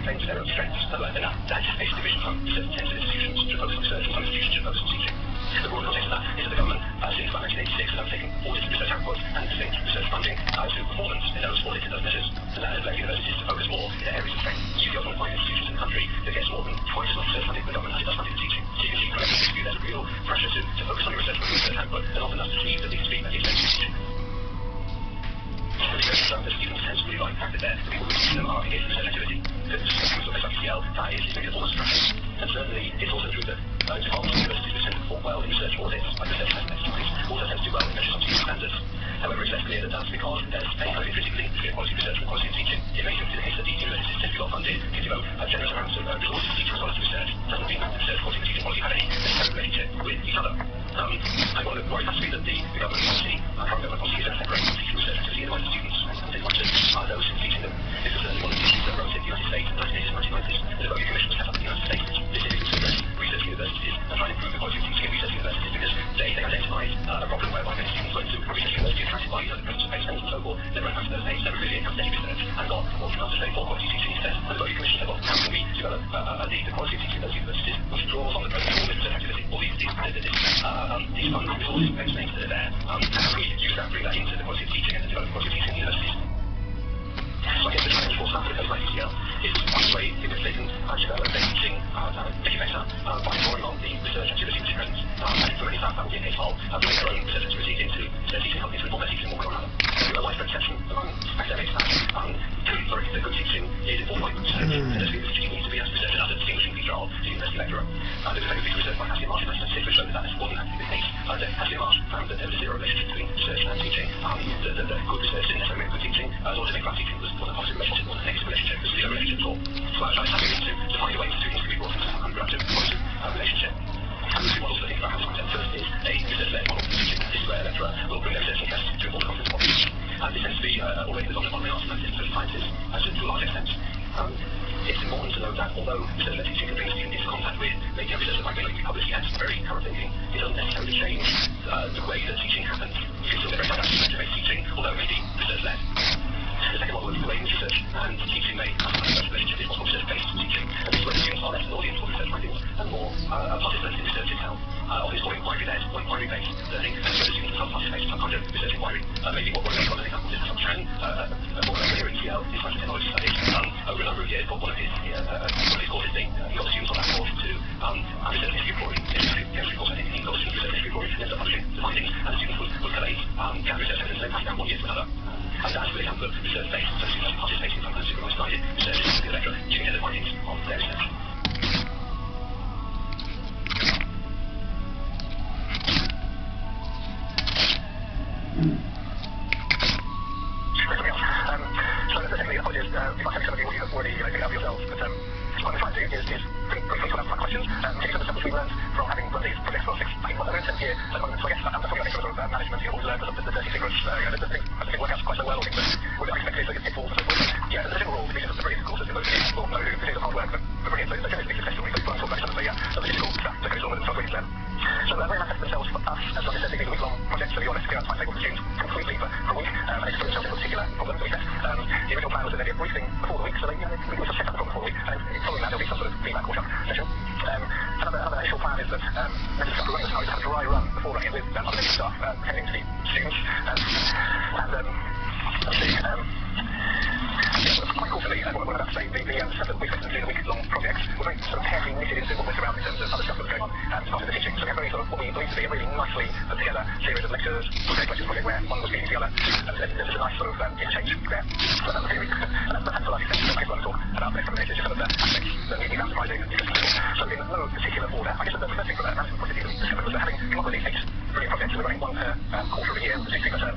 claims their own strengths. Enough to anticipate division from certain sensitive institutions to focus on research and some institutions to focus on teaching. The broader context of that is that the government, since about 1986, has undertaken audits of research output and linked research funding to performance in those audits and those measures. And that has led universities to focus more in their areas of strength. You can often find institutions in the country that gets more than twice as much research funding from the government as it does funding for teaching. So you can see collectively view there's a real pressure to focus on your research funding and research output, and often that's perceived at least to be at the expense of teaching. The students tend to really like the fact that the people who teach them are engaged in research activity. Because things like ECL, that is making it almost structured. And certainly it's also true that departments and universities which tend to perform well in research audits, like research assessment exercises, also tend to do well in measures of teaching standards. However, it's less clear that that's because there's any kind of intrinsic link between quality of research and quality of teaching. It may simply be the case that these universities tend to be well funded, can devote generous amounts of resources to teaching as well as to research. Doesn't mean that research quality and teaching quality have any necessary relationship with each other. I want to worry has to be that the government policy, current government policy, is going to separate teaching research activity in the minds of students and as much as those who teaching them. This was certainly one of the issues that arose in the United States in the 1980s and 1990s. The Voting Commission was set up in the United States specifically to address research universities and try and improve the quality of teaching at research universities because they identified a problem whereby many students went to a research university attracted by the presence of base and so forth. Never went back to those days, never really enhanced any research and got what we found to say poor quality teaching instead. And the Voting Commission said, well, how can we develop the quality of teaching at those universities which draws on the presence of all this research activity, all these fundamental resources, base names that are there, and we use that, bring that into the quality of teaching and develop the quality of teaching in universities. So I guess the challenge for staff at a place like UCL is one way in which they can develop their teaching, make it better by drawing on the research activity which is present. And for many staff that will be a case of bringing their own research activity into their teaching, helping to inform their teaching one way or another. There's a widespread perception among academics that the good teaching is informed by good research. And there's good teaching needs to be as research as a distinguishing feature of the university lecturer. There was a very big research by Ashley Marsh in 1996 which showed that that wasn't actually the case. Ashley Marsh found that there was a zero relationship between research and teaching. The good research didn't necessarily make good teaching, as well as make bad teaching was a positive relationship or a negative relationship. There's zero relationship at all. So I was having to find a way for students to be brought into some kind of productive, positive relationship. And the two models to think about how this comes in. First is a research-led model for teaching. This is where a lecturer will bring their research interests to inform the content of what they teach. And this tends to be already the dominant model in arts and sciences to a large extent. It's important to note that although research-led teaching can bring a student into contact with maybe a research that might be likely published yet, very current thinking, it doesn't necessarily change the way that teaching happens. You can still get very didactic center-based teaching, although it may be research-led. The second model is the way in research and teaching may have a close relationship is what's called research-based teaching. And this is where the students are less an audience for research findings and more participants in research itself. Often it's called inquiry-led or inquiry-based learning, and so the students themselves participate in some kind of research inquiry. Maybe what we're going to example is some Chang, a former here at UCL, in science and technology studies, over a number of years, but one of his courses, he got the students on that course to research history reporting, chemistry course, I think, he got the students research history reporting, and ended up publishing the findings, and the students would collate gather research evidence and then pass it down 1 year to another. And that's really example of research-based, so students participating in sometimes supervised guided research, etc. You can get the findings of their research. If I take some of you what you've already figured out yourselves, but what I'm trying to do is think briefly to answer my questions, take some of the stuff we learned from having run these projects for 6, I think, over 10 years at the moment. So I guess I'm talking about sort of management, you always learn the dirty secrets, the things I think work out quite so well, or things that would be unexpected, so pitfalls and so forth. Yeah, the general rule, the reason for the brilliant courses in those people will know who do the hard work, but brilliant, so generally speaking, successful, we talk about some of the difficult stuff that goes on with the software learn. So they manifest themselves for us, as like I said, they do week-long projects, so we honest, clear out timetable for students completely for a week, and explore themselves in particular problems that we set. The original plan was that there'd be a briefing before the week, so we sort of set up the problem before the week, and following that there'll be some sort of feedback workshop session. Another initial plan is that let's discuss the running scenarios, have a dry run before running it with other members of staff attending to the students, and let's see, quite cool for me, what I'm about to say, the stuff that we spent doing the week-long projects were very sort of carefully knitted into what we're around in terms of other stuff that was going on as part of the teaching. So we have very sort of what we believe to be a really nicely put together series of lectures, project where one was feeding the other, and there's a nice sort of interchange there. So that's the theory. And that's the large extent. I guess when I talk about this, some of the aspects that we found surprising and interesting. So in no particular order, I guess the first thing from a management point of view that we discovered was that having come up with these 8 brilliant projects, we're running one per quarter of a year, 6 weeks per term,